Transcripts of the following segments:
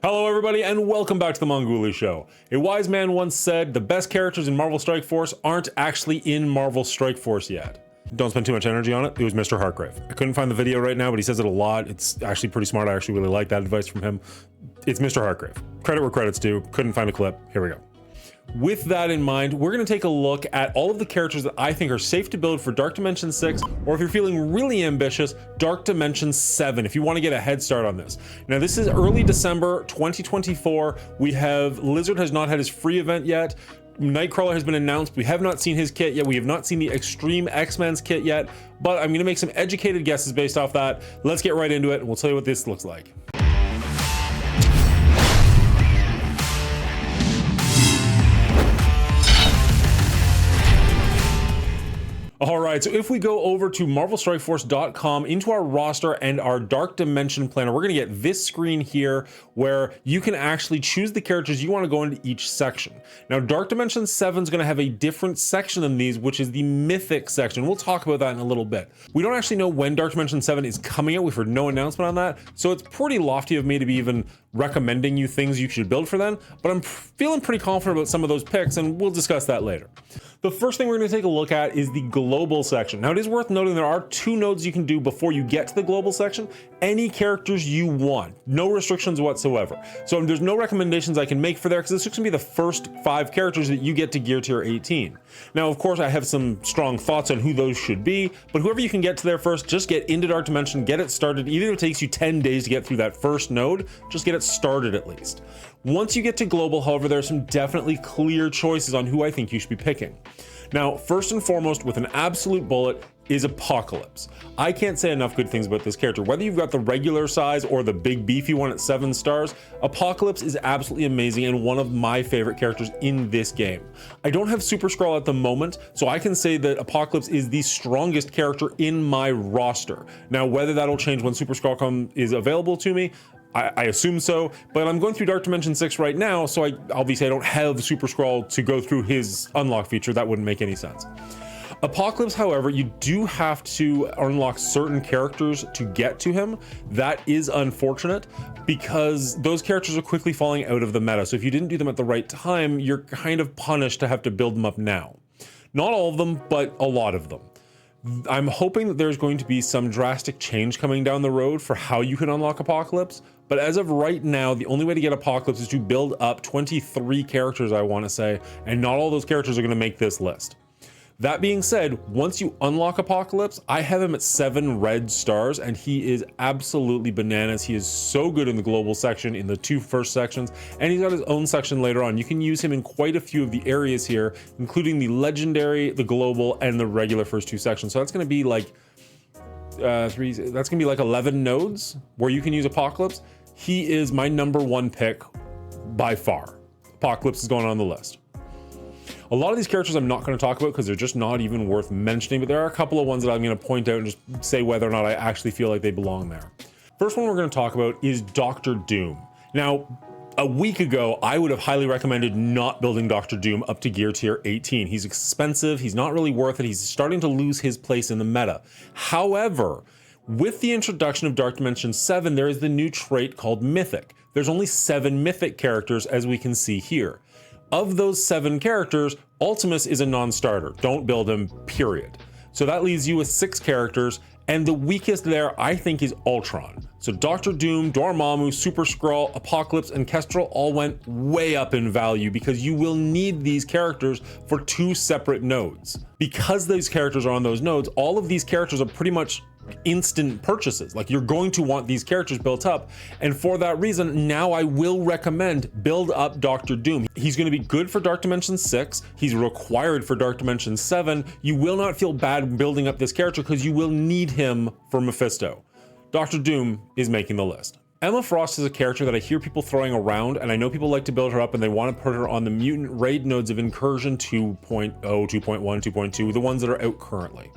Hello everybody and welcome back to the Mongoolie Show. A wise man once said the best characters in Marvel Strike Force aren't actually in Marvel Strike Force yet. Don't spend too much energy on it. It was Mr. Hartgrave. I couldn't find the video right now, but he says it a lot. It's actually pretty smart. I actually really like that advice from him. It's Mr. Hartgrave. Credit where credit's due. Couldn't find a clip. Here we go. With that in mind, we're going to take a look at all of the characters that I think are safe to build for Dark Dimension 6, or if you're feeling really ambitious, Dark Dimension 7, if you want to get a head start on this. Now, this is early December 2024. Lizard has not had his free event yet. Nightcrawler has been announced. We have not seen his kit yet. We have not seen the Extreme X-Men's kit yet, but I'm going to make some educated guesses based off that. Let's get right into it, and we'll tell you what this looks like. All right, so if we go over to marvelstrikeforce.com into our roster and our Dark Dimension planner, we're gonna get this screen here where you can actually choose the characters you wanna go into each section. Now, Dark Dimension 7 is gonna have a different section than these, which is the Mythic section. We'll talk about that in a little bit. We don't actually know when Dark Dimension 7 is coming out. We've heard no announcement on that, so it's pretty lofty of me to be even recommending you things you should build for them, but I'm feeling pretty confident about some of those picks, and we'll discuss that later. The first thing we're going to take a look at is the global section. Now, it is worth noting there are 2 nodes you can do before you get to the global section. Any characters you want, no restrictions whatsoever. So there's no recommendations I can make for there because this is going to be the first 5 characters that you get to gear tier 18. Now, of course, I have some strong thoughts on who those should be, but whoever you can get to there first, just get into Dark Dimension, get it started. Even if it takes you 10 days to get through that first node, just get it started at least. Once you get to global, however, there are some definitely clear choices on who I think you should be picking. Now, first and foremost, with an absolute bullet, is Apocalypse. I can't say enough good things about this character. Whether you've got the regular size or the big beefy one at 7 stars, Apocalypse is absolutely amazing and one of my favorite characters in this game. I don't have Super Skrull at the moment, so I can say that Apocalypse is the strongest character in my roster. Now, whether that'll change when Super Skrull is available to me, I assume so, but I'm going through Dark Dimension 6 right now, so obviously I don't have Super Skrull to go through his unlock feature. That wouldn't make any sense. Apocalypse, however, you do have to unlock certain characters to get to him. That is unfortunate because those characters are quickly falling out of the meta. So if you didn't do them at the right time, you're kind of punished to have to build them up now. Not all of them, but a lot of them. I'm hoping that there's going to be some drastic change coming down the road for how you can unlock Apocalypse. But as of right now, the only way to get Apocalypse is to build up 23 characters, I want to say, and not all those characters are going to make this list. That being said, once you unlock Apocalypse, I have him at 7 red stars, and he is absolutely bananas. He is so good in the global section, in the 2 first sections, and he's got his own section later on. You can use him in quite a few of the areas here, including the legendary, the global, and the regular first 2 sections. So that's going to be like that's going to be like 11 nodes where you can use Apocalypse. He is my #1 pick by far. Apocalypse is going on the list. A lot of these characters I'm not going to talk about because they're just not even worth mentioning, but there are a couple of ones that I'm going to point out and just say whether or not I actually feel like they belong there. First one we're going to talk about is Dr. Doom. Now, a week ago, I would have highly recommended not building Dr. Doom up to gear tier 18. He's expensive, he's not really worth it, he's starting to lose his place in the meta. However, with the introduction of Dark Dimension 7, there is the new trait called Mythic. There's only 7 Mythic characters, as we can see here. Of those 7 characters, Ultimus is a non-starter. Don't build him, period. So that leaves you with 6 characters, and the weakest there, I think, is Ultron. So Dr. Doom, Dormammu, Super Skrull, Apocalypse, and Kestrel all went way up in value because you will need these characters for 2 separate nodes. Because these characters are on those nodes, all of these characters are pretty much instant purchases. Like, you're going to want these characters built up, and for that reason, now I will recommend build up Dr. Doom. He's going to be good for Dark Dimension 6. He's required for Dark Dimension 7. You will not feel bad building up this character because you will need him for Mephisto. Dr. Doom is making the list. Emma Frost is a character that I hear people throwing around, and I know people like to build her up and they want to put her on the mutant raid nodes of Incursion 2.0, 2.1, 2.2, the ones that are out currently.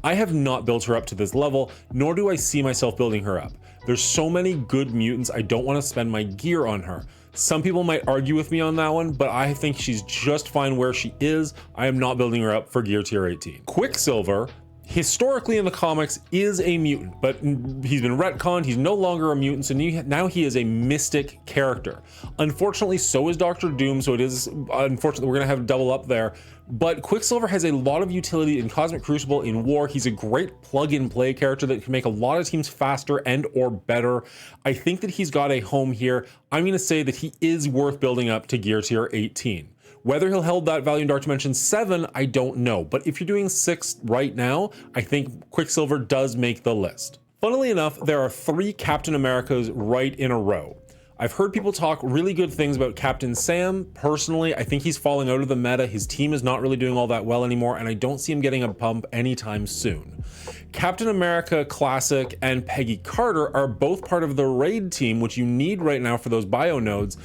I have not built her up to this level, nor do I see myself building her up. There's so many good mutants, I don't want to spend my gear on her. Some people might argue with me on that one, but I think she's just fine where she is. I am not building her up for gear tier 18. Quicksilver, historically in the comics is a mutant, but he's been retconned. He's no longer a mutant, so now he is a mystic character. Unfortunately, so is Doctor Doom, so it is unfortunately we're gonna have double up there. But Quicksilver has a lot of utility in Cosmic Crucible, in War. He's a great plug-and-play character that can make a lot of teams faster and or better. I think that he's got a home here. I'm gonna say that he is worth building up to Gear Tier 18. Whether he'll hold that value in Dark Dimension 7, I don't know. But if you're doing 6 right now, I think Quicksilver does make the list. Funnily enough, there are 3 Captain Americas right in a row. I've heard people talk really good things about Captain Sam. Personally, I think he's falling out of the meta. His team is not really doing all that well anymore, and I don't see him getting a bump anytime soon. Captain America Classic and Peggy Carter are both part of the raid team, which you need right now for those bio nodes,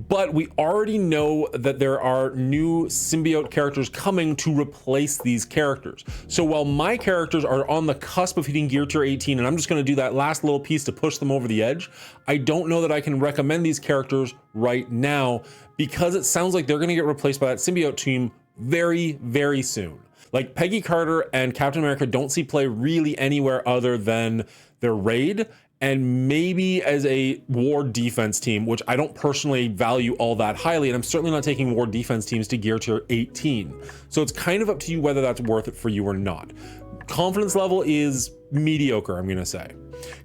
but we already know that there are new symbiote characters coming to replace these characters. So while my characters are on the cusp of hitting Gear Tier 18, and I'm just gonna do that last little piece to push them over the edge, I don't know that I can recommend these characters right now because it sounds like they're gonna get replaced by that symbiote team very, very soon. Like Peggy Carter and Captain America don't see play really anywhere other than their raid and maybe as a war defense team, which I don't personally value all that highly, and I'm certainly not taking war defense teams to Gear Tier 18. So it's kind of up to you whether that's worth it for you or not. Confidence level is mediocre, I'm gonna say.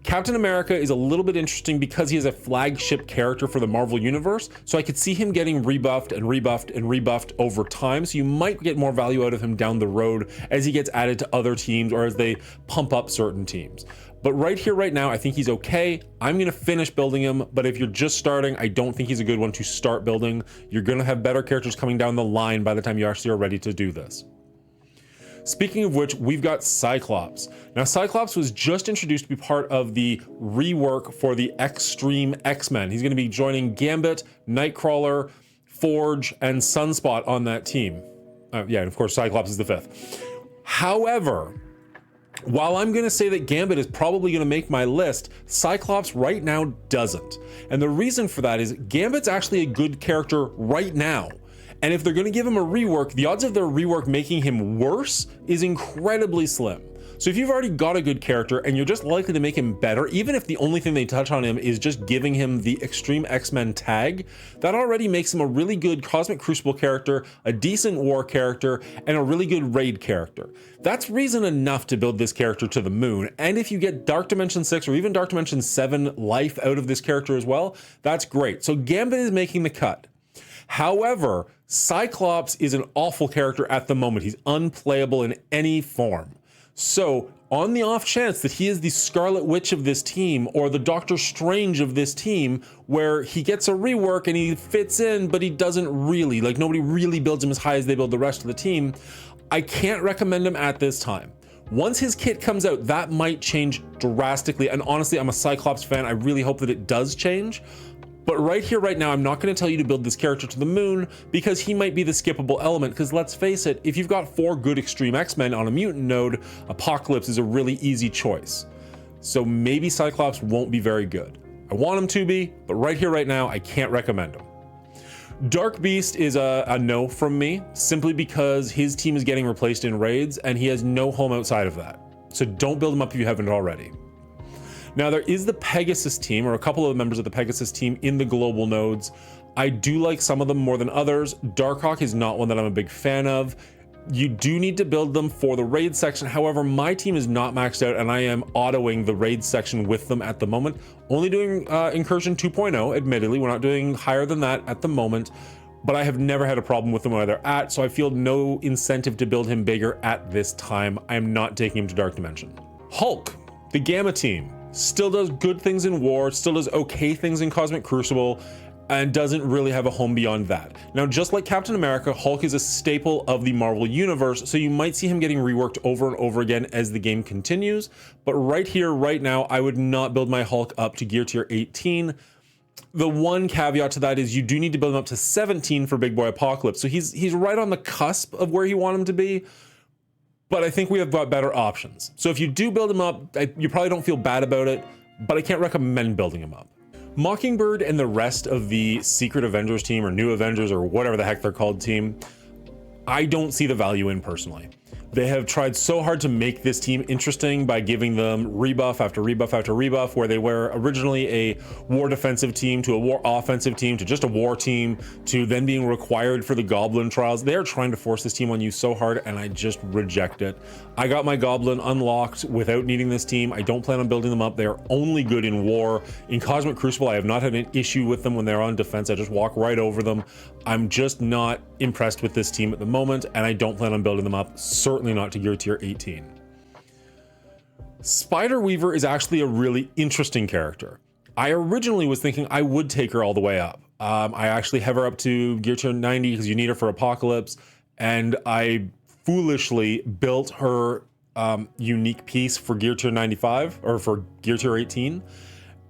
Captain America is a little bit interesting because he is a flagship character for the Marvel Universe, so I could see him getting rebuffed and rebuffed and rebuffed over time, so you might get more value out of him down the road as he gets added to other teams or as they pump up certain teams. But right here, right now, I think he's okay. I'm gonna finish building him, but if you're just starting, I don't think he's a good one to start building. You're gonna have better characters coming down the line by the time you actually are ready to do this. Speaking of which, we've got Cyclops. Now, Cyclops was just introduced to be part of the rework for the Extreme X-Men. He's gonna be joining Gambit, Nightcrawler, Forge, and Sunspot on that team. Yeah, and of course, Cyclops is the 5th. However, while I'm gonna say that Gambit is probably gonna make my list, Cyclops right now doesn't. And the reason for that is Gambit's actually a good character right now. And if they're gonna give him a rework, the odds of their rework making him worse is incredibly slim. So if you've already got a good character and you're just likely to make him better, even if the only thing they touch on him is just giving him the Extreme X-Men tag, that already makes him a really good Cosmic Crucible character, a decent war character, and a really good raid character. That's reason enough to build this character to the moon. And if you get Dark Dimension 6 or even Dark Dimension 7 life out of this character as well, that's great. So Gambit is making the cut. However, Cyclops is an awful character at the moment. He's unplayable in any form. So on the off chance that he is the Scarlet Witch of this team or the Doctor Strange of this team, where he gets a rework and he fits in, but he doesn't really, like nobody really builds him as high as they build the rest of the team, I can't recommend him at this time. Once his kit comes out, that might change drastically. And honestly, I'm a Cyclops fan. I really hope that it does change. But right here, right now, I'm not going to tell you to build this character to the moon because he might be the skippable element. Because let's face it, if you've got 4 good Extreme X-Men on a mutant node, Apocalypse is a really easy choice. So maybe Cyclops won't be very good. I want him to be, but right here, right now, I can't recommend him. Dark Beast is a no from me, simply because his team is getting replaced in raids and he has no home outside of that. So don't build him up if you haven't already. Now there is the Pegasus team, or a couple of members of the Pegasus team in the global nodes. I do like some of them more than others. Darkhawk is not one that I'm a big fan of. You do need to build them for the raid section. However, my team is not maxed out and I am autoing the raid section with them at the moment. Only doing Incursion 2.0, admittedly. We're not doing higher than that at the moment, but I have never had a problem with them where they're at, so I feel no incentive to build him bigger at this time. I am not taking him to Dark Dimension. Hulk, the Gamma team. Still does good things in War, still does okay things in Cosmic Crucible, and doesn't really have a home beyond that. Now, just like Captain America, Hulk is a staple of the Marvel Universe, so you might see him getting reworked over and over again as the game continues. But right here, right now, I would not build my Hulk up to Gear Tier 18. The one caveat to that is you do need to build him up to 17 for Big Boy Apocalypse. So he's right on the cusp of where you want him to be. But I think we have got better options. So if you do build him up, you probably don't feel bad about it, but I can't recommend building him up. Mockingbird and the rest of the Secret Avengers team or New Avengers or whatever the heck they're called team, I don't see the value in personally. They have tried so hard to make this team interesting by giving them rebuff after rebuff after rebuff, where they were originally a war defensive team to a war offensive team to just a war team to then being required for the Goblin trials. They are trying to force this team on you so hard, and I just reject it. I got my Goblin unlocked without needing this team. I don't plan on building them up. They are only good in war. In Cosmic Crucible, I have not had an issue with them when they're on defense. I just walk right over them. I'm just not impressed with this team at the moment, and I don't plan on building them up, certainly not to Gear Tier 18. Spider Weaver is actually a really interesting character. I originally was thinking I would take her all the way up. I actually have her up to Gear Tier 90 because you need her for Apocalypse, and I foolishly built her unique piece for Gear Tier 95, or for Gear Tier 18.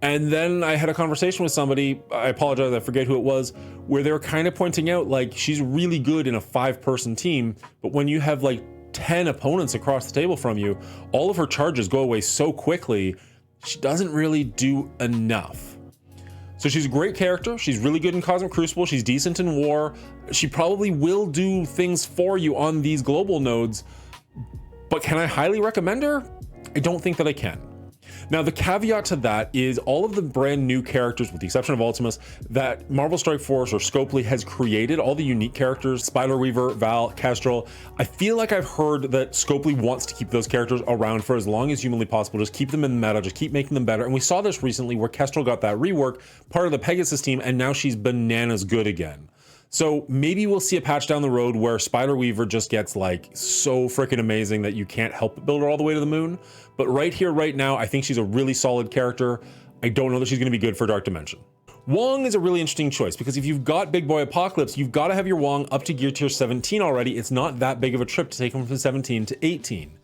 And then I had a conversation with somebody, I apologize, I forget who it was, where they were kind of pointing out, like, she's really good in a 5-person team, but when you have like 10 opponents across the table from you, all of her charges go away so quickly, she doesn't really do enough. So she's a great character. She's really good in Cosmic Crucible. She's decent in war. She probably will do things for you on these global nodes, but can I highly recommend her? I don't think that I can. Now, the caveat to that is all of the brand new characters, with the exception of Ultimus, that Marvel Strike Force or Scopely has created, all the unique characters, Spider Weaver, Val, Kestrel, I feel like I've heard that Scopely wants to keep those characters around for as long as humanly possible. Just keep them in the meta, just keep making them better. And we saw this recently where Kestrel got that rework, part of the Pegasus team, and now she's bananas good again. So maybe we'll see a patch down the road where Spider Weaver just gets like so freaking amazing that you can't help but build her all the way to the moon. But right here, right now, I think she's a really solid character. I don't know that she's going to be good for Dark Dimension. Wong is a really interesting choice because if you've got Big Boy Apocalypse, you've got to have your Wong up to Gear Tier 17 already. It's not that big of a trip to take him from 17 to 18.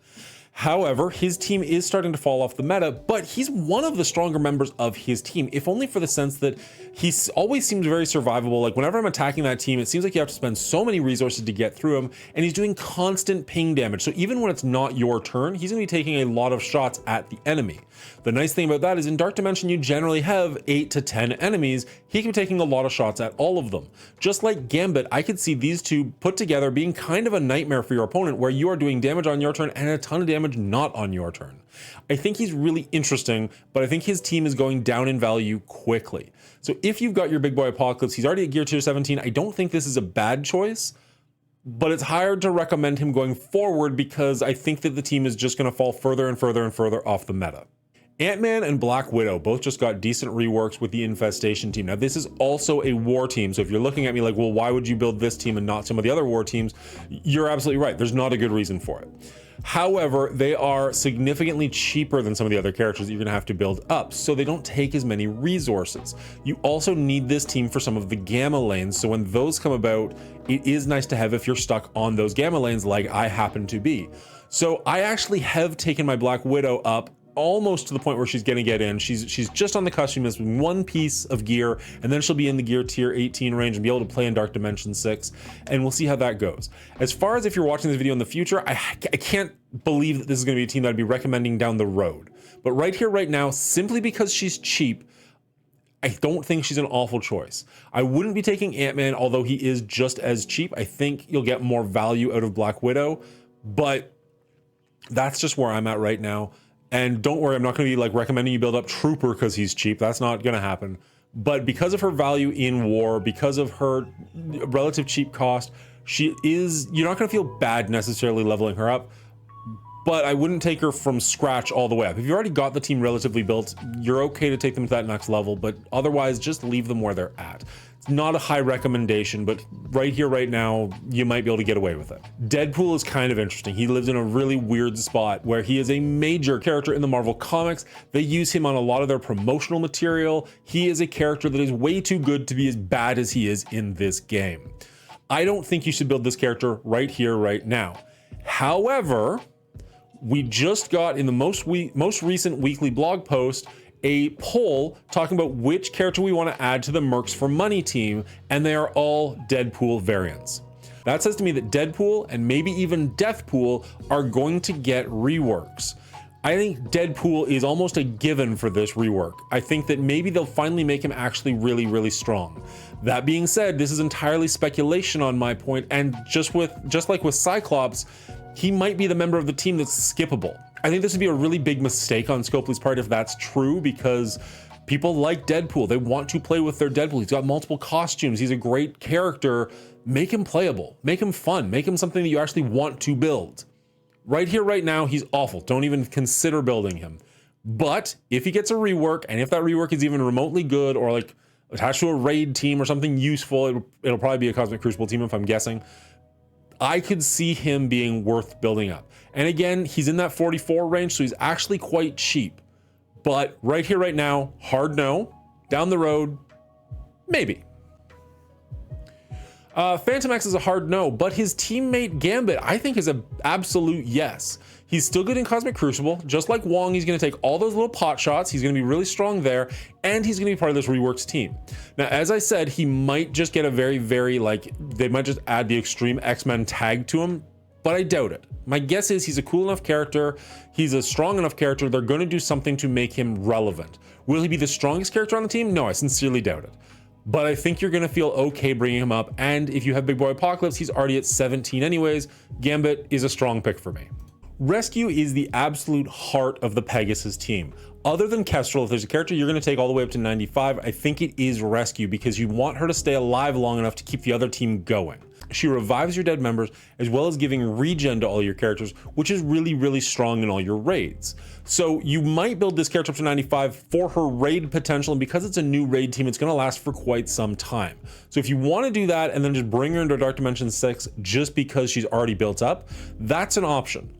However, his team is starting to fall off the meta, but he's one of the stronger members of his team, if only for the sense that he always seems very survivable. Like whenever I'm attacking that team, it seems like you have to spend so many resources to get through him, and he's doing constant ping damage. So even when it's not your turn, he's gonna be taking a lot of shots at the enemy. The nice thing about that is in Dark Dimension, you generally have 8 to 10 enemies. He can be taking a lot of shots at all of them. Just like Gambit, I could see these two put together being kind of a nightmare for your opponent, where you are doing damage on your turn and a ton of damage not on your turn. I think he's really interesting, but I think his team is going down in value quickly. So if you've got your Big Boy Apocalypse, he's already at Gear Tier 17. I don't think this is a bad choice, but it's hard to recommend him going forward because I think that the team is just going to fall further and further and further off the meta. Ant-Man and Black Widow both just got decent reworks with the Infestation team. Now, this is also a war team, so if you're looking at me like, well, why would you build this team and not some of the other war teams? You're absolutely right. There's not a good reason for it. However, they are significantly cheaper than some of the other characters that you're gonna have to build up, so they don't take as many resources. You also need this team for some of the gamma lanes, so when those come about, it is nice to have if you're stuck on those gamma lanes like I happen to be. So I actually have taken my Black Widow up almost to the point where she's gonna get in. She's just on the cusp. She missing one piece of gear, and then she'll be in the Gear Tier 18 range and be able to play in Dark Dimension 6, and we'll see how that goes. As far as if you're watching this video in the future, I can't believe that this is gonna be a team that I'd be recommending down the road. But right here, right now, simply because she's cheap, I don't think she's an awful choice. I wouldn't be taking Ant-Man, although he is just as cheap. I think you'll get more value out of Black Widow, but that's just where I'm at right now. And don't worry, I'm not going to be like recommending you build up Trooper because he's cheap. That's not going to happen. But because of her value in war, because of her relative cheap cost, you're not going to feel bad necessarily leveling her up. But I wouldn't take her from scratch all the way up. If you already got the team relatively built, you're okay to take them to that next level, but otherwise just leave them where they're at. It's not a high recommendation, but right here, right now, you might be able to get away with it. Deadpool is kind of interesting. He lives in a really weird spot where he is a major character in the Marvel Comics. They use him on a lot of their promotional material. He is a character that is way too good to be as bad as he is in this game. I don't think you should build this character right here, right now. However, we just got in the most recent weekly blog post a poll talking about which character we want to add to the Mercs for Money team, and they are all Deadpool variants. That says to me that Deadpool and maybe even Deathpool are going to get reworks. I think Deadpool is almost a given for this rework. I think that maybe they'll finally make him actually really, really strong. That being said, this is entirely speculation on my point, and just like with Cyclops, he might be the member of the team that's skippable. I think this would be a really big mistake on Scopely's part if that's true, because people like Deadpool. They want to play with their Deadpool. He's got multiple costumes. He's a great character. Make him playable. Make him fun. Make him something that you actually want to build. Right here, right now, he's awful. Don't even consider building him. But if he gets a rework, and if that rework is even remotely good, or like attached to a raid team or something useful, it'll probably be a Cosmic Crucible team if I'm guessing, I could see him being worth building up. And again, he's in that 44 range, so he's actually quite cheap. But right here, right now, hard no. Down the road, maybe. Phantom X is a hard no, but his teammate Gambit, I think, is an absolute yes. He's still good in Cosmic Crucible. Just like Wong, he's going to take all those little pot shots. He's going to be really strong there, and he's going to be part of this Reworks team. Now, as I said, he might just get a very, very, like, they might just add the Extreme X-Men tag to him, but I doubt it. My guess is he's a cool enough character. He's a strong enough character. They're going to do something to make him relevant. Will he be the strongest character on the team? No, I sincerely doubt it. But I think you're going to feel okay bringing him up. And if you have Big Boy Apocalypse, he's already at 17 anyways. Gambit is a strong pick for me. Rescue is the absolute heart of the Pegasus team. Other than Kestrel, if there's a character you're going to take all the way up to 95, I think it is Rescue, because you want her to stay alive long enough to keep the other team going. She revives your dead members, as well as giving regen to all your characters, which is really, really strong in all your raids. So you might build this character up to 95 for her raid potential, and because it's a new raid team, it's going to last for quite some time. So if you want to do that and then just bring her into Dark Dimension 6 just because she's already built up, that's an option.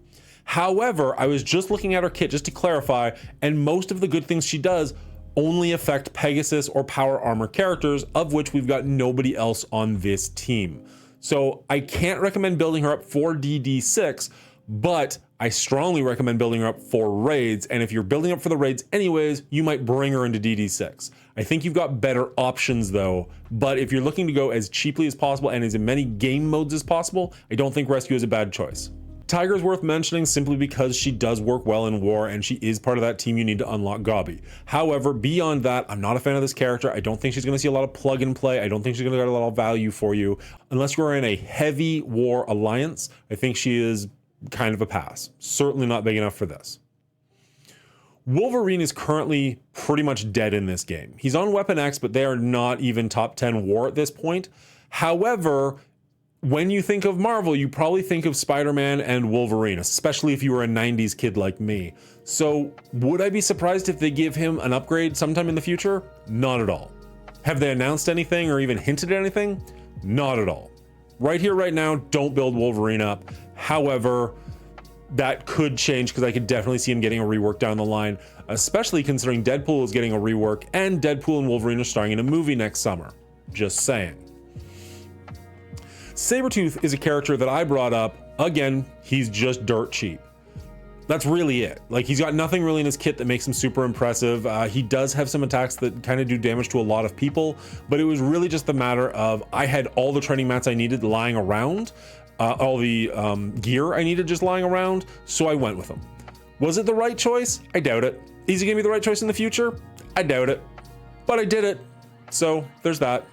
However, I was just looking at her kit just to clarify, and most of the good things she does only affect Pegasus or Power Armor characters, of which we've got nobody else on this team. So I can't recommend building her up for DD6, but I strongly recommend building her up for raids. And if you're building up for the raids anyways, you might bring her into DD6. I think you've got better options though, but if you're looking to go as cheaply as possible and as in many game modes as possible, I don't think Rescue is a bad choice. Tiger is worth mentioning simply because she does work well in war, and she is part of that team you need to unlock Gobby. However, beyond that, I'm not a fan of this character. I don't think she's going to see a lot of plug and play. I don't think she's going to get a lot of value for you. Unless you're in a heavy war alliance, I think she is kind of a pass. Certainly not big enough for this. Wolverine is currently pretty much dead in this game. He's on Weapon X, but they are not even top 10 war at this point. However, when you think of Marvel, you probably think of Spider-Man and Wolverine, especially if you were a 90s kid like me. So would I be surprised if they give him an upgrade sometime in the future? Not at all. Have they announced anything or even hinted at anything? Not at all. Right here, right now, don't build Wolverine up. However, that could change, because I could definitely see him getting a rework down the line, especially considering Deadpool is getting a rework and Deadpool and Wolverine are starring in a movie next summer. Just saying. Sabretooth is a character that I brought up. Again, he's just dirt cheap. That's really it. Like, he's got nothing really in his kit that makes him super impressive. He does have some attacks that kind of do damage to a lot of people, but it was really just the matter of I had all the training mats I needed lying around, all the gear I needed just lying around, so I went with him. Was it the right choice? I doubt it. Is he gonna be the right choice in the future? I doubt it, but I did it. So there's that.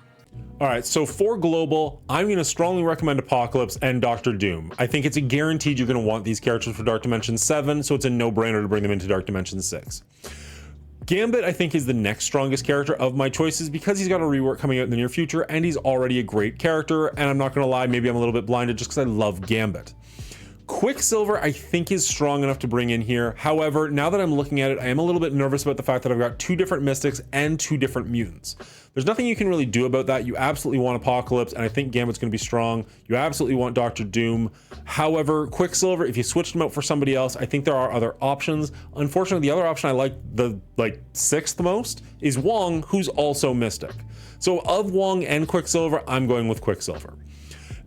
All right, so for global, I'm going to strongly recommend Apocalypse and Doctor Doom. I think it's a guaranteed you're going to want these characters for Dark Dimension 7, so it's a no-brainer to bring them into Dark Dimension 6. Gambit, I think, is the next strongest character of my choices because he's got a rework coming out in the near future, and he's already a great character, and I'm not going to lie, maybe I'm a little bit blinded just because I love Gambit. Quicksilver, I think, is strong enough to bring in here. However, now that I'm looking at it, I am a little bit nervous about the fact that I've got 2 different Mystics and 2 different mutants. There's nothing you can really do about that. You absolutely want Apocalypse, and I think Gambit's going to be strong. You absolutely want Doctor Doom. However, Quicksilver, if you switched him out for somebody else, I think there are other options. Unfortunately, the other option I like the 6th most is Wong, who's also Mystic. So of Wong and Quicksilver, I'm going with Quicksilver.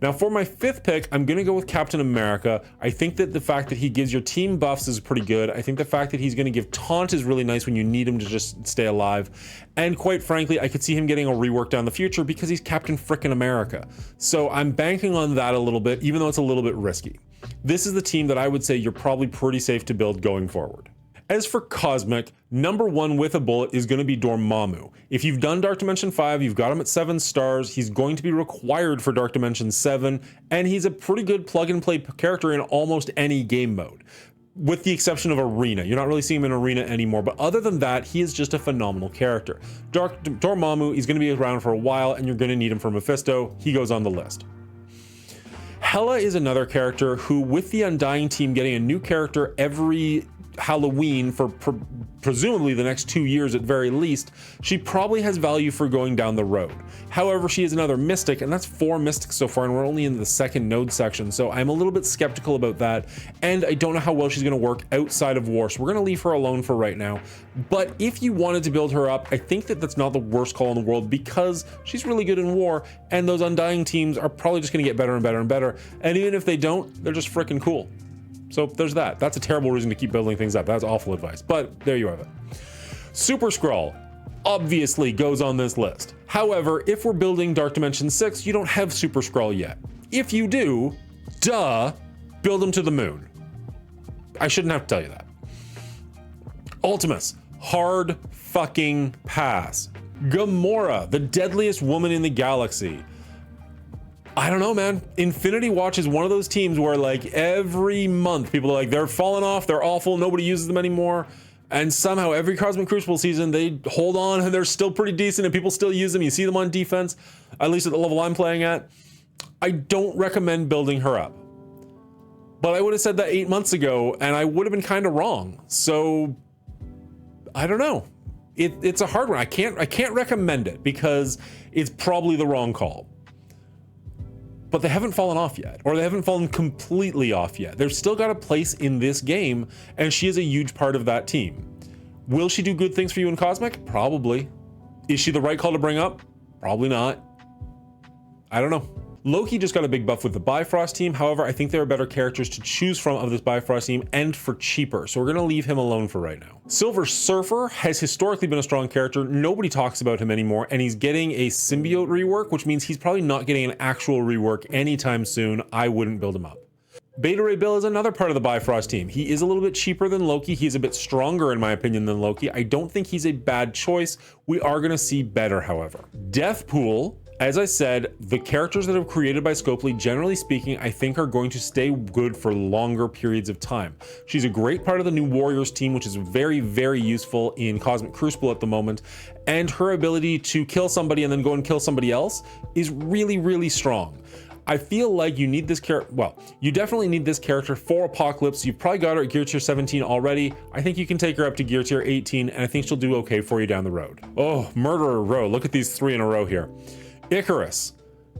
Now for my 5th pick, I'm going to go with Captain America. I think that the fact that he gives your team buffs is pretty good. I think the fact that he's going to give taunt is really nice when you need him to just stay alive. And quite frankly, I could see him getting a rework down the future because he's Captain Frickin' America. So I'm banking on that a little bit, even though it's a little bit risky. This is the team that I would say you're probably pretty safe to build going forward. As for Cosmic, number one with a bullet is going to be Dormammu. If you've done Dark Dimension 5, you've got him at 7 stars, he's going to be required for Dark Dimension 7, and he's a pretty good plug-and-play character in almost any game mode, with the exception of Arena. You're not really seeing him in Arena anymore, but other than that, he is just a phenomenal character. Dormammu is going to be around for a while, and you're going to need him for Mephisto. He goes on the list. Hela is another character who, with the Undying team getting a new character every Halloween for presumably the next 2 years at very least, she probably has value for going down the road. However, she is another Mystic, and that's 4 Mystics so far, and we're only in the second node section, so I'm a little bit skeptical about that, and I don't know how well she's going to work outside of War, so we're going to leave her alone for right now. But if you wanted to build her up, I think that that's not the worst call in the world, because she's really good in War, and those Undying teams are probably just going to get better and better and better, and even if they don't, they're just freaking cool. So there's that. That's a terrible reason to keep building things up. That's awful advice, but there you have it. Super Skrull obviously goes on this list. However, if we're building Dark Dimension 6, you don't have Super Skrull yet. If you do, duh, build him to the moon. I shouldn't have to tell you that. Ultimus, hard fucking pass. Gamora, the deadliest woman in the galaxy. I don't know, man. Infinity Watch is one of those teams where, like, every month people are like, they're falling off, they're awful, nobody uses them anymore. And somehow every Cosmic Crucible season, they hold on and they're still pretty decent and people still use them. You see them on defense, at least at the level I'm playing at. I don't recommend building her up. But I would have said that 8 months ago and I would have been kind of wrong. So, I don't know. It's a hard one. I can't recommend it because it's probably the wrong call. But they haven't fallen off yet, or they haven't fallen completely off yet. They've still got a place in this game, and she is a huge part of that team. Will she do good things for you in Cosmic? Probably. Is she the right call to bring up? Probably not. I don't know. Loki just got a big buff with the Bifrost team. However, I think there are better characters to choose from of this Bifrost team and for cheaper. So we're going to leave him alone for right now. Silver Surfer has historically been a strong character. Nobody talks about him anymore, and he's getting a symbiote rework, which means he's probably not getting an actual rework anytime soon. I wouldn't build him up. Beta Ray Bill is another part of the Bifrost team. He is a little bit cheaper than Loki. He's a bit stronger in my opinion than Loki. I don't think he's a bad choice. We are going to see better, however. Deathpool, as I said, the characters that are created by Scopely, generally speaking, I think are going to stay good for longer periods of time. She's a great part of the new Warriors team, which is very, very useful in Cosmic Crucible at the moment. And her ability to kill somebody and then go and kill somebody else is really, really strong. I feel like you need this character, well, you definitely need this character for Apocalypse. You've probably got her at Gear Tier 17 already. I think you can take her up to Gear Tier 18, and I think she'll do okay for you down the road. Oh, Murderer Row, look at these 3 in a row here. Icarus,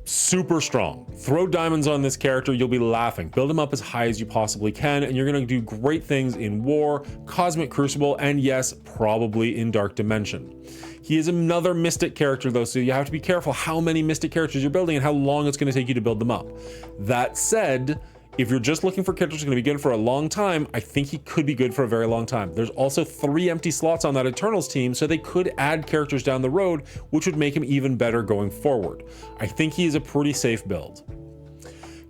super strong. Throw diamonds on this character, you'll be laughing. Build him up as high as you possibly can, and you're gonna do great things in War, Cosmic Crucible, and yes, probably in Dark Dimension. He is another Mystic character though, so you have to be careful how many Mystic characters you're building and how long it's gonna take you to build them up. That said, if you're just looking for characters who are going to be good for a long time, I think he could be good for a very long time. There's also 3 empty slots on that Eternals team, so they could add characters down the road, which would make him even better going forward. I think he is a pretty safe build.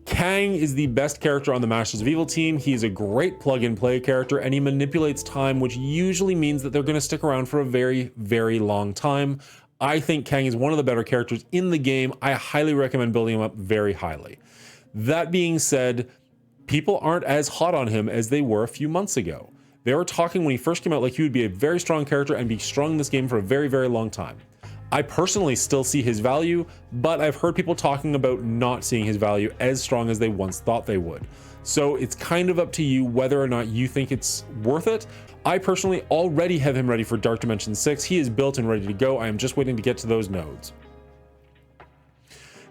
Kang is the best character on the Masters of Evil team. He's a great plug-and-play character, and he manipulates time, which usually means that they're going to stick around for a very, very long time. I think Kang is one of the better characters in the game. I highly recommend building him up very highly. That being said, people aren't as hot on him as they were a few months ago. They were talking when he first came out like he would be a very strong character and be strong in this game for a very, very long time. I personally still see his value, but I've heard people talking about not seeing his value as strong as they once thought they would. So it's kind of up to you whether or not you think it's worth it. I personally already have him ready for Dark Dimension 6. He is built and ready to go. I am just waiting to get to those nodes.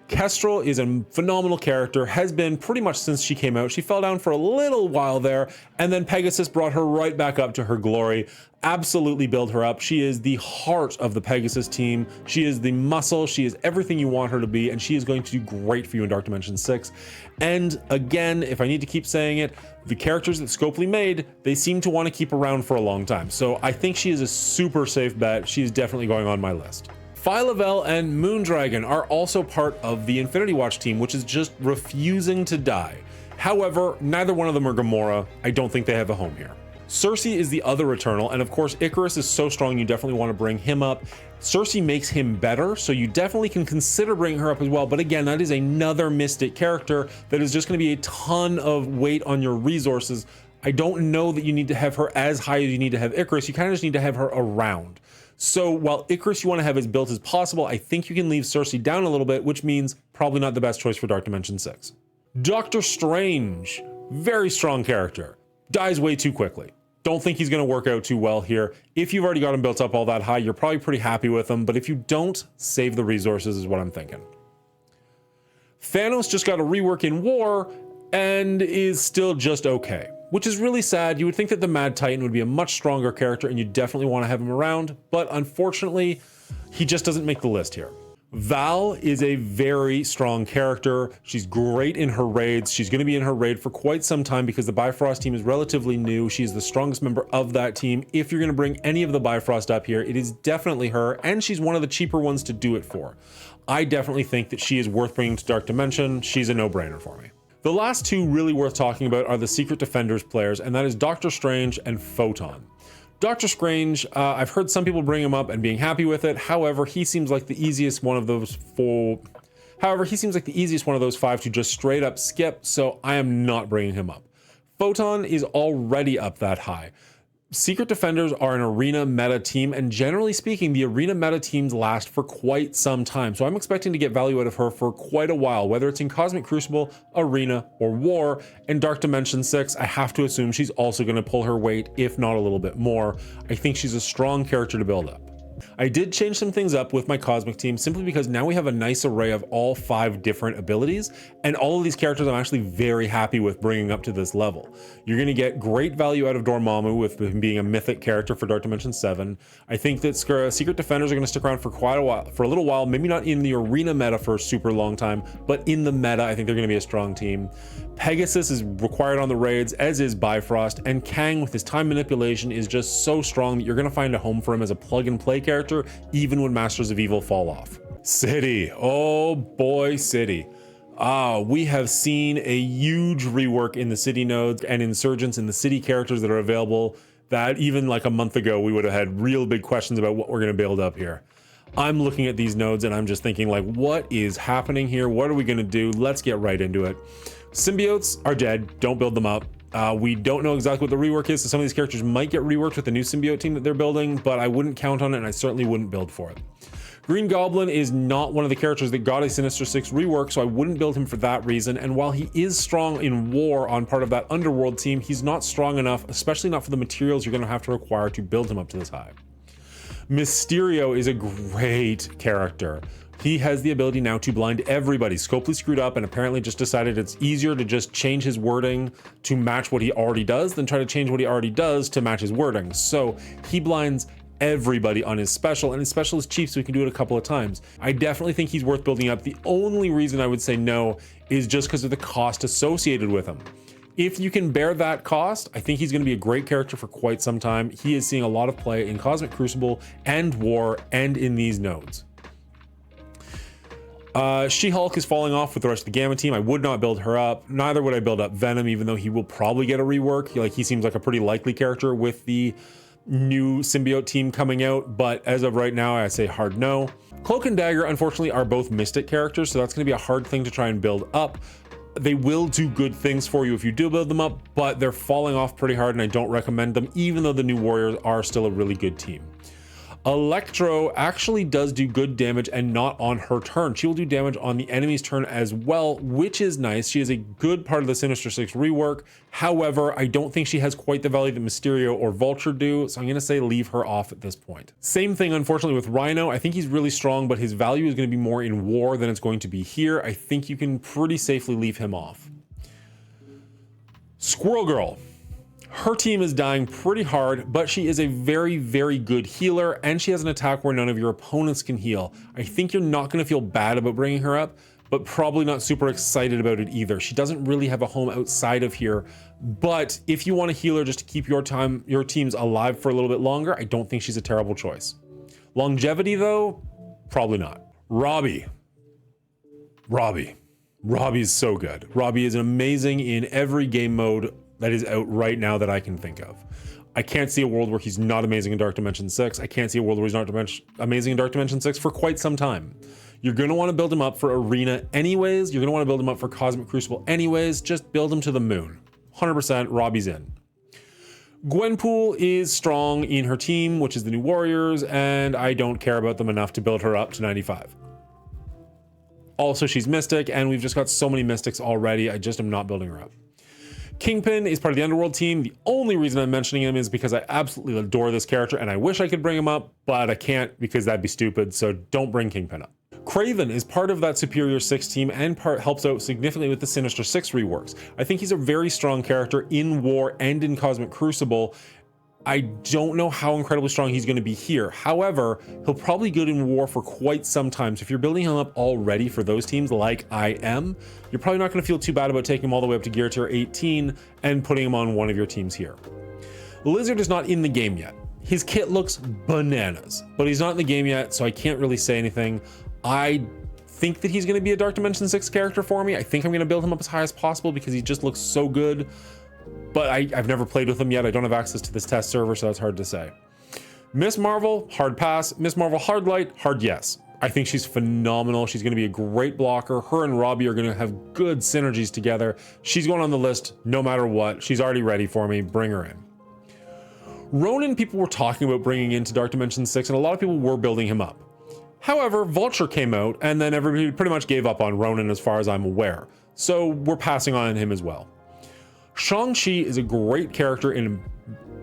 Kestrel is a phenomenal character, has been pretty much since she came out. She fell down for a little while there, and then Pegasus brought her right back up to her glory. Absolutely build her up. She is the heart of the Pegasus team. She is the muscle. She is everything you want her to be, and she is going to do great for you in Dark Dimension 6. And again, if I need to keep saying it, the characters that Scopely made, they seem to want to keep around for a long time. So I think she is a super safe bet. She is definitely going on my list. Phyla-Vell and Moondragon are also part of the Infinity Watch team, which is just refusing to die. However, neither one of them are Gamora. I don't think they have a home here. Cersei is the other Eternal, and of course Icarus is so strong you definitely want to bring him up. Cersei makes him better, so you definitely can consider bringing her up as well, but again, that is another Mystic character that is just going to be a ton of weight on your resources. I don't know that you need to have her as high as you need to have Icarus, you kind of just need to have her around. So while Icarus you want to have as built as possible, I think you can leave Cersei down a little bit, which means probably not the best choice for Dark Dimension 6. Doctor Strange, very strong character, dies way too quickly. Don't think he's going to work out too well here. If you've already got him built up all that high, you're probably pretty happy with him, but if you don't, save the resources is what I'm thinking. Thanos just got a rework in War and is still just okay, which is really sad. You would think that the Mad Titan would be a much stronger character and you definitely want to have him around, but unfortunately, he just doesn't make the list here. Val is a very strong character. She's great in her raids. She's going to be in her raid for quite some time because the Bifrost team is relatively new. She's the strongest member of that team. If you're going to bring any of the Bifrost up here, it is definitely her, and she's one of the cheaper ones to do it for. I definitely think that she is worth bringing to Dark Dimension. She's a no-brainer for me. The last two really worth talking about are the Secret Defenders players, and that is Doctor Strange and Photon. Doctor Strange, I've heard some people bring him up and being happy with it. However, he seems like the easiest one of those five to just straight up skip, so I am not bringing him up. Photon is already up that high. Secret Defenders are an arena meta team, and generally speaking, the arena meta teams last for quite some time. So I'm expecting to get value out of her for quite a while, whether it's in Cosmic Crucible, Arena, or War. In Dark Dimension 6, I have to assume she's also going to pull her weight, if not a little bit more. I think she's a strong character to build up. I did change some things up with my Cosmic team simply because now we have a nice array of all 5 different abilities, and all of these characters I'm actually very happy with bringing up to this level. You're going to get great value out of Dormammu with him being a mythic character for Dark Dimension 7. I think that Secret Defenders are going to stick around for a little while, maybe not in the arena meta for a super long time, but in the meta I think they're going to be a strong team. Pegasus is required on the raids, as is Bifrost, and Kang with his time manipulation is just so strong that you're going to find a home for him as a plug-and-play character, even when Masters of Evil fall off. City, oh boy, City. We have seen a huge rework in the City nodes and insurgents in the City characters that are available that even like a month ago we would have had real big questions about what we're going to build up here. I'm looking at these nodes and I'm just thinking like, what is happening here? What are we going to do? Let's get right into it. Symbiotes are dead. Don't build them up. We don't know exactly what the rework is, so some of these characters might get reworked with the new symbiote team that they're building, but I wouldn't count on it and I certainly wouldn't build for it. Green Goblin is not one of the characters that got a Sinister Six rework, so I wouldn't build him for that reason, and while he is strong in War on part of that Underworld team, he's not strong enough, especially not for the materials you're going to have to require to build him up to this high. Mysterio is a great character. He has the ability now to blind everybody. Scopely screwed up and apparently just decided it's easier to just change his wording to match what he already does than try to change what he already does to match his wording. So he blinds everybody on his special, and his special is cheap, so he can do it a couple of times. I definitely think he's worth building up. The only reason I would say no is just because of the cost associated with him. If you can bear that cost, I think he's going to be a great character for quite some time. He is seeing a lot of play in Cosmic Crucible and War and in these nodes. She-Hulk is falling off with the rest of the Gamma team. I would not build her up. Neither would I build up Venom, even though he will probably get a rework. Like, he seems like a pretty likely character with the new symbiote team coming out, but as of right now, I say hard no. Cloak and Dagger, unfortunately, are both Mystic characters, so that's going to be a hard thing to try and build up. They will do good things for you if you do build them up, but they're falling off pretty hard, and I don't recommend them, even though the new Warriors are still a really good team. Electro actually does do good damage and not on her turn. She will do damage on the enemy's turn as well, which is nice. She is a good part of the Sinister Six rework. However, I don't think she has quite the value that Mysterio or Vulture do, so I'm going to say leave her off at this point. Same thing, unfortunately, with Rhino. I think he's really strong, but his value is going to be more in War than it's going to be here. I think you can pretty safely leave him off. Squirrel Girl. Her team is dying pretty hard, but she is a very, very good healer, and she has an attack where none of your opponents can heal. I think you're not going to feel bad about bringing her up, but probably not super excited about it either. She doesn't really have a home outside of here, but if you want a healer just to keep your teams alive for a little bit longer, I don't think she's a terrible choice. Longevity, though, probably not. Robbie is so good. Robbie is amazing in every game mode that is out right now that I can think of. I can't see a world where he's not amazing in Dark Dimension 6. I can't see a world where he's not amazing in Dark Dimension 6 for quite some time. You're going to want to build him up for Arena anyways. You're going to want to build him up for Cosmic Crucible anyways. Just build him to the moon. 100% Robbie's in. Gwenpool is strong in her team, which is the New Warriors, and I don't care about them enough to build her up to 95. Also, she's Mystic, and we've just got so many Mystics already. I just am not building her up. Kingpin is part of the Underworld team. The only reason I'm mentioning him is because I absolutely adore this character and I wish I could bring him up, but I can't because that'd be stupid, so don't bring Kingpin up. Craven is part of that Superior 6 team and helps out significantly with the Sinister 6 reworks. I think he's a very strong character in War and in Cosmic Crucible. I don't know how incredibly strong he's going to be here. However, he'll probably be good in War for quite some time. So if you're building him up already for those teams like I am, you're probably not going to feel too bad about taking him all the way up to Gear Tier 18 and putting him on one of your teams here. Lizard is not in the game yet. His kit looks bananas, but he's not in the game yet, so I can't really say anything. I think that he's going to be a Dark Dimension 6 character for me. I think I'm going to build him up as high as possible because he just looks so good. But I've never played with him yet. I don't have access to this test server, so that's hard to say. Miss Marvel, hard pass. Miss Marvel, hard light, hard yes. I think she's phenomenal. She's going to be a great blocker. Her and Robbie are going to have good synergies together. She's going on the list no matter what. She's already ready for me. Bring her in. Ronan, people were talking about bringing into Dark Dimension 6, and a lot of people were building him up. However, Vulture came out, and then everybody pretty much gave up on Ronan as far as I'm aware. So we're passing on him as well. Shang-Chi is a great character in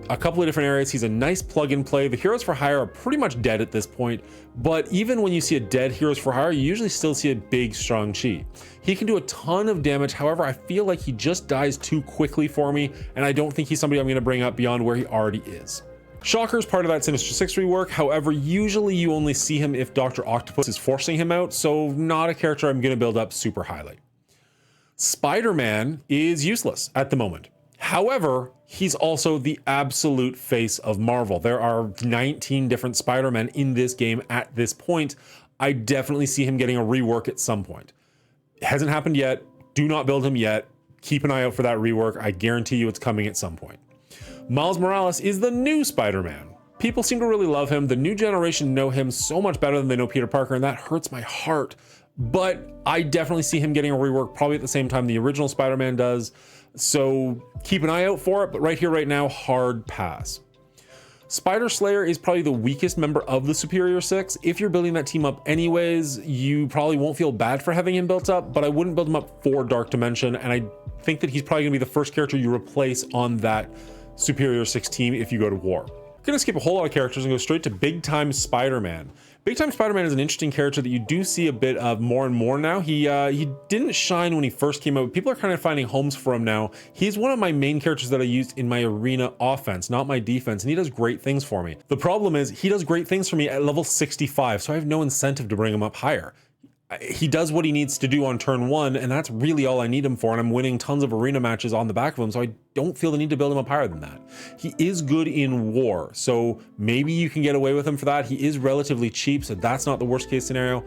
a couple of different areas. He's a nice plug and play. The Heroes for Hire are pretty much dead at this point, but even when you see a dead Heroes for Hire, you usually still see a big Shang-Chi. He can do a ton of damage. However, I feel like he just dies too quickly for me, and I don't think he's somebody I'm going to bring up beyond where he already is. Shocker is part of that Sinister 6 rework. However, usually you only see him if Dr. Octopus is forcing him out, so not a character I'm going to build up super highly. Spider-Man is useless at the moment. However, he's also the absolute face of Marvel. There are 19 different Spider-Men in this game at this point. I definitely see him getting a rework at some point. It hasn't happened yet. Do not build him yet. Keep an eye out for that rework. I guarantee you it's coming at some point. Miles Morales is the new Spider-Man. People seem to really love him. The new generation know him so much better than they know Peter Parker, and that hurts my heart. But I definitely see him getting a rework probably at the same time the original Spider-Man does. So keep an eye out for it, but right here, right now, hard pass. Spider Slayer is probably the weakest member of the Superior 6. If you're building that team up anyways, you probably won't feel bad for having him built up, but I wouldn't build him up for Dark Dimension, and I think that he's probably gonna be the first character you replace on that Superior 6 team if you go to War. I'm gonna skip a whole lot of characters and go straight to Big Time Spider-Man. Big Time Spider-Man is an interesting character that you do see a bit of more and more now. He didn't shine when he first came out. People are kind of finding homes for him now. He's one of my main characters that I used in my arena offense, not my defense, and he does great things for me. The problem is he does great things for me at level 65, so I have no incentive to bring him up higher. He does what he needs to do on turn 1, and that's really all I need him for, and I'm winning tons of arena matches on the back of him, so I don't feel the need to build him up higher than that. He is good in War, so maybe you can get away with him for that. He is relatively cheap, so that's not the worst case scenario,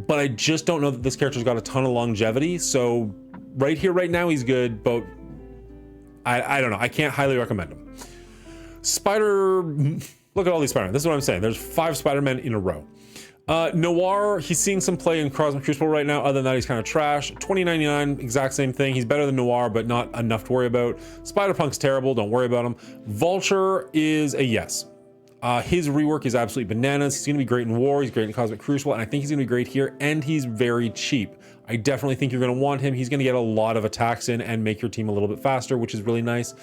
but I just don't know that this character's got a ton of longevity, so right here, right now, he's good, but I don't know. I can't highly recommend him. Look at all these Spider-Men. This is what I'm saying. There's 5 Spider-Men in a row. Noir, he's seeing some play in Cosmic Crucible right now. Other than that, he's kind of trash. 2099, exact same thing. He's better than Noir, but not enough to worry about. Spider-Punk's terrible. Don't worry about him. Vulture is a yes. His rework is absolutely bananas. He's going to be great in War. He's great in Cosmic Crucible, and I think he's going to be great here, and he's very cheap. I definitely think you're going to want him. He's going to get a lot of attacks in and make your team a little bit faster, which is really nice.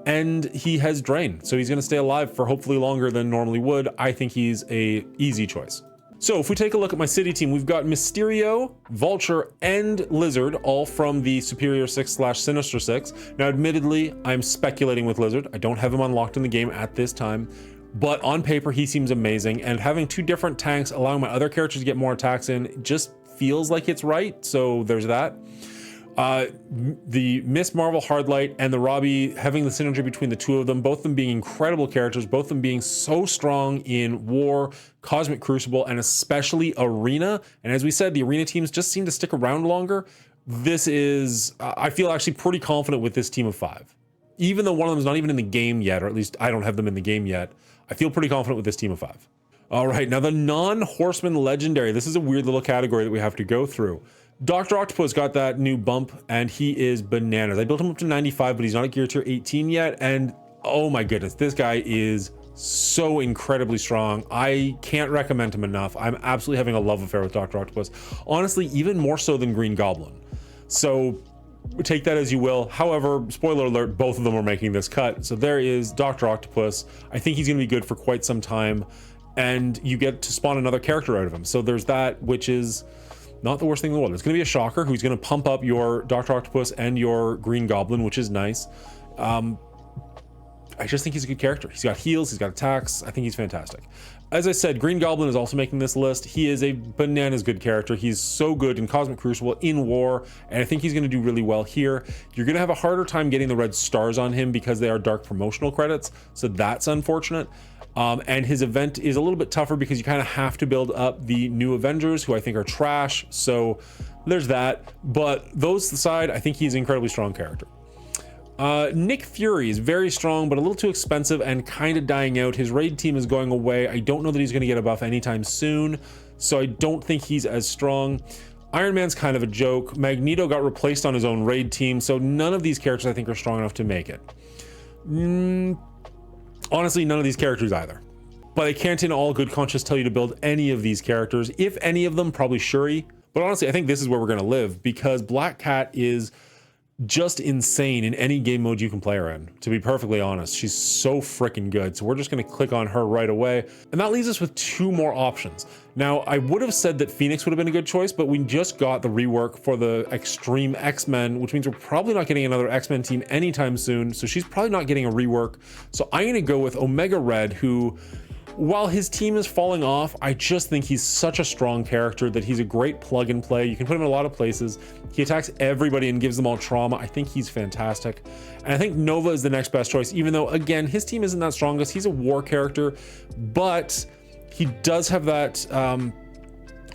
And he has Drain, so he's going to stay alive for hopefully longer than normally would. I think he's a easy choice. So if we take a look at my city team, we've got Mysterio, Vulture, and Lizard, all from the Superior 6/Sinister 6. Now, admittedly, I'm speculating with Lizard. I don't have him unlocked in the game at this time, but on paper, he seems amazing. And having 2 different tanks, allowing my other characters to get more attacks in, just feels like it's right. So there's that. The Miss Marvel Hardlight and the Robbie, having the synergy between the 2 of them, both of them being incredible characters, both of them being so strong in War, Cosmic Crucible, and especially Arena. And as we said, the Arena teams just seem to stick around longer. This is, I feel actually pretty confident with this team of 5. even though one of them is not even in the game yet, or at least I don't have them in the game yet, I feel pretty confident with this team of 5. All right, now the non-horseman legendary. This is a weird little category that we have to go through. Dr. Octopus got that new bump, and he is bananas. I built him up to 95, but he's not at gear tier 18 yet, and oh my goodness, this guy is so incredibly strong. I can't recommend him enough. I'm absolutely having a love affair with Dr. Octopus. Honestly, even more so than Green Goblin. So take that as you will. However, spoiler alert, both of them are making this cut. So there is Dr. Octopus. I think he's going to be good for quite some time, and you get to spawn another character out of him. So there's that, which is not the worst thing in the world. There's going to be a shocker who's going to pump up your Dr. Octopus and your Green Goblin, which is nice. I just think he's a good character. He's got heals, he's got attacks. I think he's fantastic. As I said, Green Goblin is also making this list. He is a bananas good character. He's so good in Cosmic Crucible, in War, and I think he's going to do really well here. You're going to have a harder time getting the red stars on him because they are dark promotional credits, so that's unfortunate. And his event is a little bit tougher because you kind of have to build up the new Avengers, who I think are trash, so there's that. But those aside, I think he's an incredibly strong character. Nick Fury is very strong, but a little too expensive and kind of dying out. His raid team is going away. I don't know that he's going to get a buff anytime soon, so I don't think he's as strong. Iron Man's kind of a joke. Magneto got replaced on his own raid team, so none of these characters I think are strong enough to make it. Honestly, none of these characters either. But I can't in all good conscience tell you to build any of these characters. If any of them, probably Shuri. But honestly, I think this is where we're going to live, because Black Cat is just insane in any game mode you can play her in, to be perfectly honest. She's so freaking good. So we're just going to click on her right away. And that leaves us with 2 more options. Now, I would have said that Phoenix would have been a good choice, but we just got the rework for the Extreme X-Men, which means we're probably not getting another X-Men team anytime soon. So she's probably not getting a rework. So I'm going to go with Omega Red, who, while his team is falling off, I just think he's such a strong character that he's a great plug and play. You can put him in a lot of places. He attacks everybody and gives them all trauma. I think he's fantastic. And I think Nova is the next best choice, even though, again, his team isn't that strongest. He's a war character, but he does have that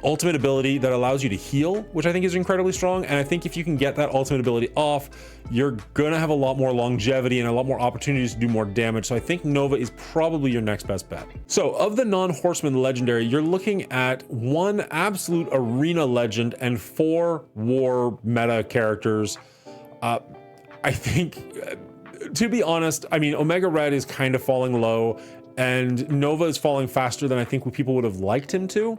ultimate ability that allows you to heal, which I think is incredibly strong. And I think if you can get that ultimate ability off, you're gonna have a lot more longevity and a lot more opportunities to do more damage. So I think Nova is probably your next best bet. So of the non-horseman legendary, you're looking at 1 absolute arena legend and 4 war meta characters. I think, to be honest, I mean, Omega Red is kind of falling low, and Nova is falling faster than I think people would have liked him to.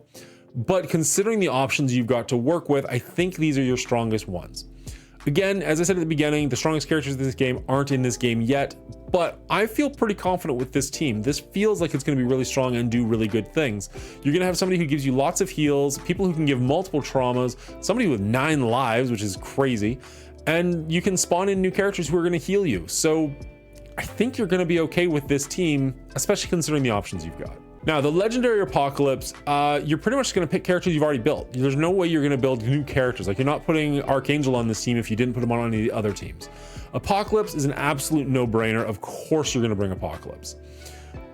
But considering the options you've got to work with, I think these are your strongest ones. Again, as I said at the beginning, the strongest characters in this game aren't in this game yet, but I feel pretty confident with this team. This feels like it's going to be really strong and do really good things. You're going to have somebody who gives you lots of heals, people who can give multiple traumas, somebody with 9 lives, which is crazy, and you can spawn in new characters who are going to heal you. So I think you're going to be okay with this team, especially considering the options you've got. Now, the Legendary Apocalypse, you're pretty much going to pick characters you've already built. There's no way you're going to build new characters. Like, you're not putting Archangel on this team if you didn't put him on any of the other teams. Apocalypse is an absolute no-brainer. Of course you're going to bring Apocalypse.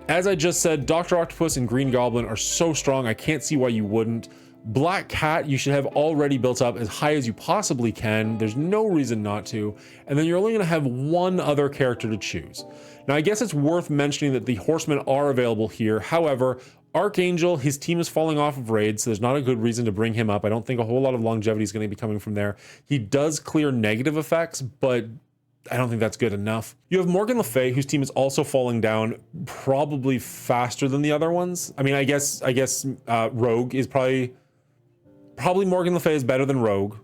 As I just said, Dr. Octopus and Green Goblin are so strong, I can't see why you wouldn't. Black Cat, you should have already built up as high as you possibly can. There's no reason not to. And then you're only going to have 1 other character to choose. Now, I guess it's worth mentioning that the Horsemen are available here. However, Archangel, his team is falling off of raids, so there's not a good reason to bring him up. I don't think a whole lot of longevity is going to be coming from there. He does clear negative effects, but I don't think that's good enough. You have Morgan Le Fay, whose team is also falling down probably faster than the other ones. I mean, I guess Rogue is probably Morgan Le Fay is better than Rogue,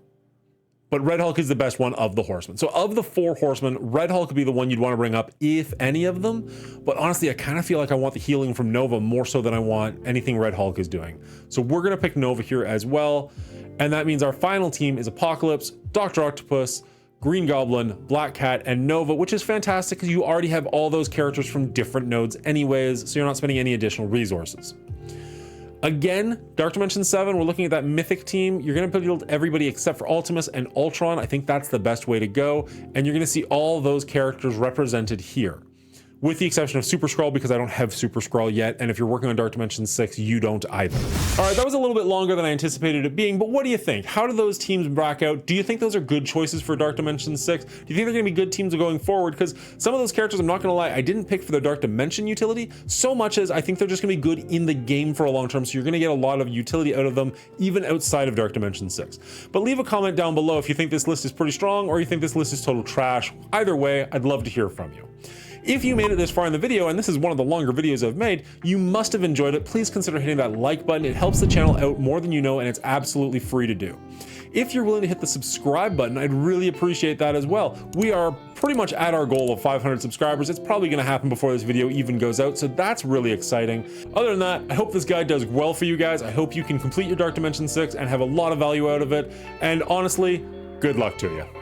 but Red Hulk is the best one of the Horsemen. So of the 4 Horsemen, Red Hulk would be the one you'd want to bring up, if any of them. But honestly, I kind of feel like I want the healing from Nova more so than I want anything Red Hulk is doing. So we're going to pick Nova here as well. And that means our final team is Apocalypse, Dr. Octopus, Green Goblin, Black Cat, and Nova, which is fantastic because you already have all those characters from different nodes anyways, so you're not spending any additional resources. Again, Dark Dimension 7, we're looking at that mythic team. You're going to build everybody except for Ultimus and Ultron. I think that's the best way to go. And you're going to see all those characters represented here. with the exception of Super Skrull, because I don't have Super Skrull yet, and if you're working on Dark Dimension 6, you don't either. All right, that was a little bit longer than I anticipated it being, but what do you think? How do those teams back out? Do you think those are good choices for Dark Dimension 6? Do you think they're gonna be good teams going forward? Because some of those characters, I'm not gonna lie, I didn't pick for their Dark Dimension utility so much as I think they're just gonna be good in the game for a long term, so you're gonna get a lot of utility out of them, even outside of Dark Dimension 6. But leave a comment down below if you think this list is pretty strong or you think this list is total trash. Either way, I'd love to hear from you. If you made it this far in the video, and this is one of the longer videos I've made, you must have enjoyed it. Please consider hitting that like button. It helps the channel out more than you know, and it's absolutely free to do. If you're willing to hit the subscribe button, I'd really appreciate that as well. We are pretty much at our goal of 500 subscribers. It's probably gonna happen before this video even goes out, so that's really exciting. Other than that, I hope this guide does well for you guys. I hope you can complete your Dark Dimension 6 and have a lot of value out of it. And honestly, good luck to you.